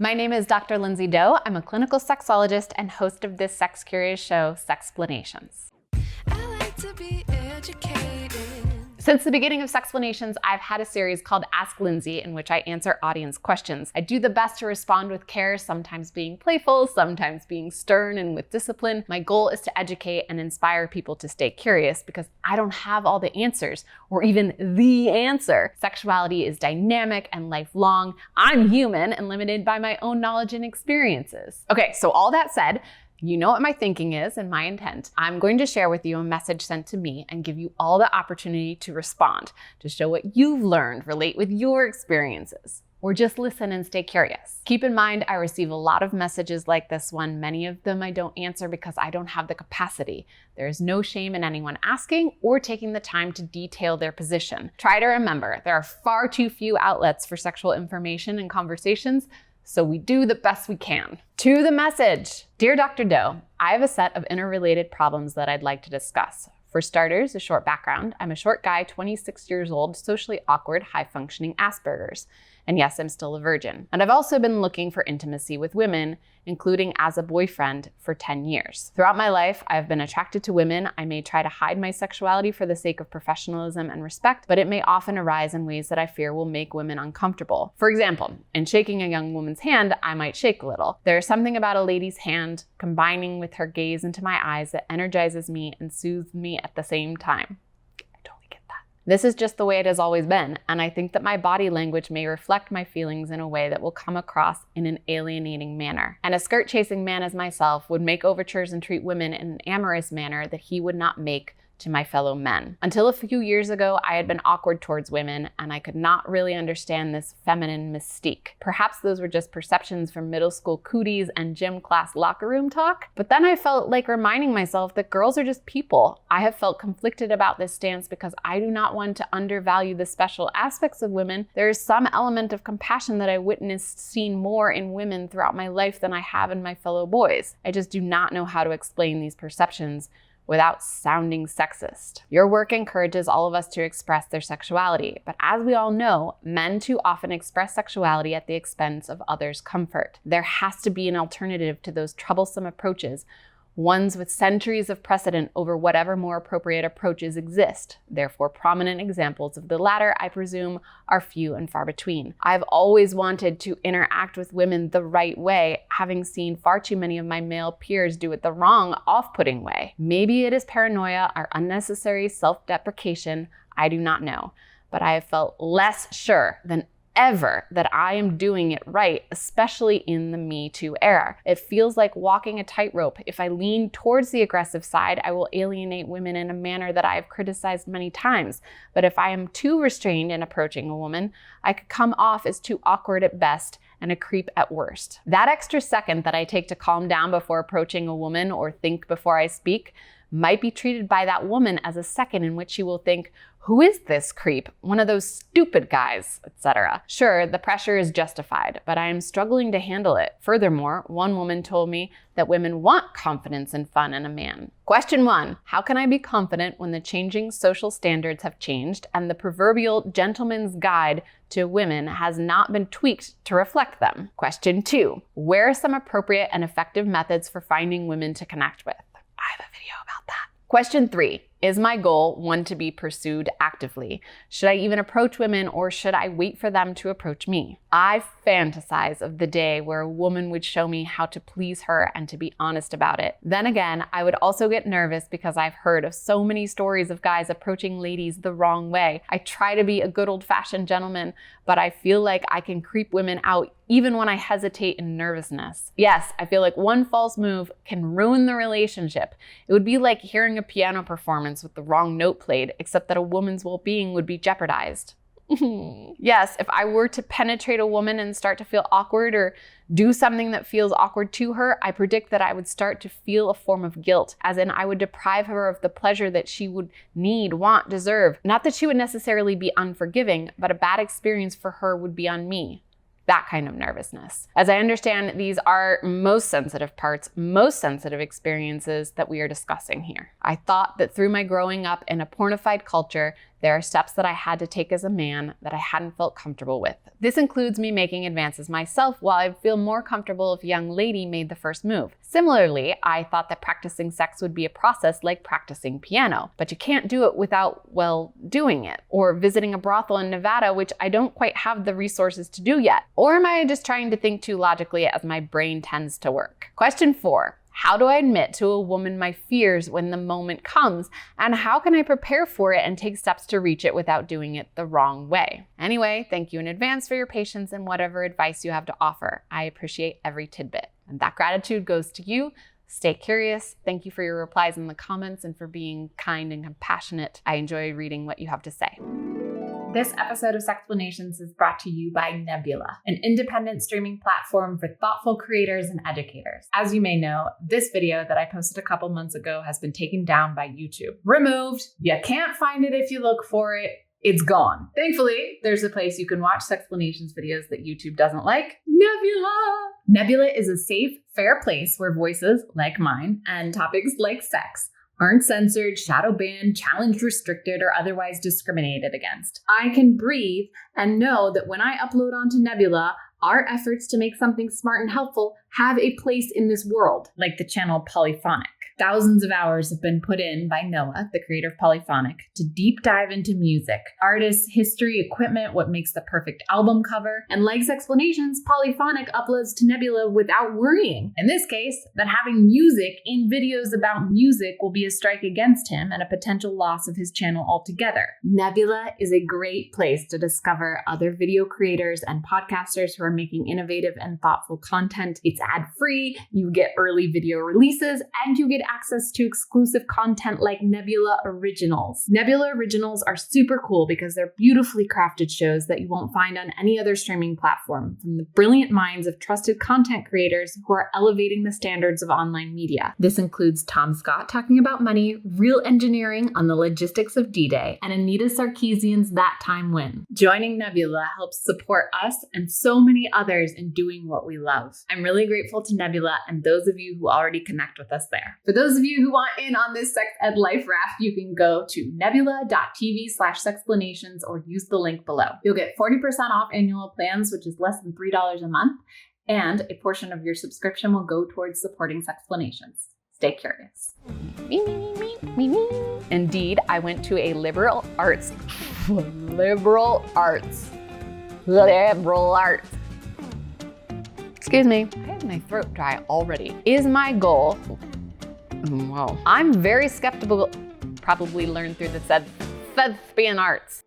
My name is Dr. Lindsey Doe. I'm a clinical sexologist and host of this sex-curious show, Sexplanations. I like to be educated. Since the beginning of Sexplanations, I've had a series called Ask Lindsey in which I answer audience questions. I do the best to respond with care, sometimes being playful, sometimes being stern and with discipline. My goal is to educate and inspire people to stay curious because I don't have all the answers or even the answer. Sexuality is dynamic and lifelong. I'm human and limited by my own knowledge and experiences. Okay, so all that said, you know what my thinking is and my intent. I'm going to share with you a message sent to me and give you all the opportunity to respond, to show what you've learned, relate with your experiences, or just listen and stay curious. Keep in mind, I receive a lot of messages like this one. Many of them I don't answer because I don't have the capacity. There is no shame in anyone asking or taking the time to detail their position. Try to remember, there are far too few outlets for sexual information and conversations, so we do the best we can. To the message. Dear Dr. Doe, I have a set of interrelated problems that I'd like to discuss. For starters, a short background. I'm a short guy, 26 years old, socially awkward, high-functioning Asperger's. And yes, I'm still a virgin. And I've also been looking for intimacy with women, including as a boyfriend, for 10 years. Throughout my life, I've been attracted to women. I may try to hide my sexuality for the sake of professionalism and respect, but it may often arise in ways that I fear will make women uncomfortable. For example, in shaking a young woman's hand, I might shake a little. There is something about a lady's hand combining with her gaze into my eyes that energizes me and soothes me at the same time. This is just the way it has always been, and I think that my body language may reflect my feelings in a way that will come across in an alienating manner. And a skirt-chasing man as myself would make overtures and treat women in an amorous manner that he would not make to my fellow men. Until a few years ago, I had been awkward towards women, and I could not really understand this feminine mystique. Perhaps those were just perceptions from middle school cooties and gym class locker room talk, but then I felt like reminding myself that girls are just people. I have felt conflicted about this stance because I do not want to undervalue the special aspects of women. There is some element of compassion that I witnessed seen more in women throughout my life than I have in my fellow boys. I just do not know how to explain these perceptions without sounding sexist. Your work encourages all of us to express their sexuality, but as we all know, men too often express sexuality at the expense of others' comfort. There has to be an alternative to those troublesome approaches, ones with centuries of precedent over whatever more appropriate approaches exist. Therefore, prominent examples of the latter, I presume, are few and far between. I've always wanted to interact with women the right way, having seen far too many of my male peers do it the wrong, off-putting way. Maybe it is paranoia or unnecessary self-deprecation, I do not know, but I have felt less sure than ever that I am doing it right, especially in the Me Too era. It feels like walking a tightrope. If I lean towards the aggressive side, I will alienate women in a manner that I have criticized many times. But if I am too restrained in approaching a woman, I could come off as too awkward at best and a creep at worst. That extra second that I take to calm down before approaching a woman or think before I speak might be treated by that woman as a second in which she will think, who is this creep? One of those stupid guys, etc. Sure, the pressure is justified, but I am struggling to handle it. Furthermore, one woman told me that women want confidence and fun in a man. Question 1, how can I be confident when the changing social standards have changed and the proverbial gentleman's guide to women has not been tweaked to reflect them? Question 2, where are some appropriate and effective methods for finding women to connect with? I have a video about that. Question 3, is my goal one to be pursued actively? Should I even approach women or should I wait for them to approach me? I fantasize of the day where a woman would show me how to please her and to be honest about it. Then again, I would also get nervous because I've heard of so many stories of guys approaching ladies the wrong way. I try to be a good old-fashioned gentleman, but I feel like I can creep women out even when I hesitate in nervousness. Yes, I feel like one false move can ruin the relationship. It would be like hearing a piano performance with the wrong note played, except that a woman's well-being would be jeopardized. Yes, if I were to penetrate a woman and start to feel awkward or do something that feels awkward to her, I predict that I would start to feel a form of guilt, as in I would deprive her of the pleasure that she would need, want, deserve. Not that she would necessarily be unforgiving, but a bad experience for her would be on me. That kind of nervousness. As I understand, these are most sensitive parts, most sensitive experiences that we are discussing here. I thought that through my growing up in a pornified culture, There are steps that I had to take as a man that I hadn't felt comfortable with. This includes me making advances myself, while I'd feel more comfortable if a young lady made the first move. Similarly, I thought that practicing sex would be a process like practicing piano, but you can't do it without, well, doing it. Or visiting a brothel in Nevada, which I don't quite have the resources to do yet. Or am I just trying to think too logically as my brain tends to work? Question 4. How do I admit to a woman my fears when the moment comes? And how can I prepare for it and take steps to reach it without doing it the wrong way? Anyway, thank you in advance for your patience and whatever advice you have to offer. I appreciate every tidbit. And that gratitude goes to you. Stay curious. Thank you for your replies in the comments and for being kind and compassionate. I enjoy reading what you have to say. This episode of Sexplanations is brought to you by Nebula, an independent streaming platform for thoughtful creators and educators. As you may know, this video that I posted a couple months ago has been taken down by YouTube. Removed. You can't find it if you look for it. It's gone. Thankfully, there's a place you can watch Sexplanations videos that YouTube doesn't like. Nebula! Nebula is a safe, fair place where voices like mine and topics like sex aren't censored, shadow banned, challenged, restricted, or otherwise discriminated against. I can breathe and know that when I upload onto Nebula, our efforts to make something smart and helpful have a place in this world, like the channel Polyphonic. Thousands of hours have been put in by Noah, the creator of Polyphonic, to deep dive into music, artists, history, equipment, what makes the perfect album cover, and like Sexplanations, Polyphonic uploads to Nebula without worrying. In this case, that having music in videos about music will be a strike against him and a potential loss of his channel altogether. Nebula is a great place to discover other video creators and podcasters who are making innovative and thoughtful content. It's ad-free, you get early video releases, and you get access to exclusive content like Nebula Originals. Nebula Originals are super cool because they're beautifully crafted shows that you won't find on any other streaming platform, from the brilliant minds of trusted content creators who are elevating the standards of online media. This includes Tom Scott talking about money, real engineering on the logistics of D-Day, and Anita Sarkeesian's That Time When. Joining Nebula helps support us and so many others in doing what we love. I'm really grateful to Nebula and those of you who already connect with us there. For those of you who want in on this sex ed life raft, you can go to nebula.tv/sexplanations or use the link below. You'll get 40% off annual plans, which is less than $3 a month, and a portion of your subscription will go towards supporting Sexplanations. Stay curious. Indeed, I went to a liberal arts. Excuse me, I have my throat dry already. Is my goal. Wow. I'm very skeptical. Probably learned through the thespian arts.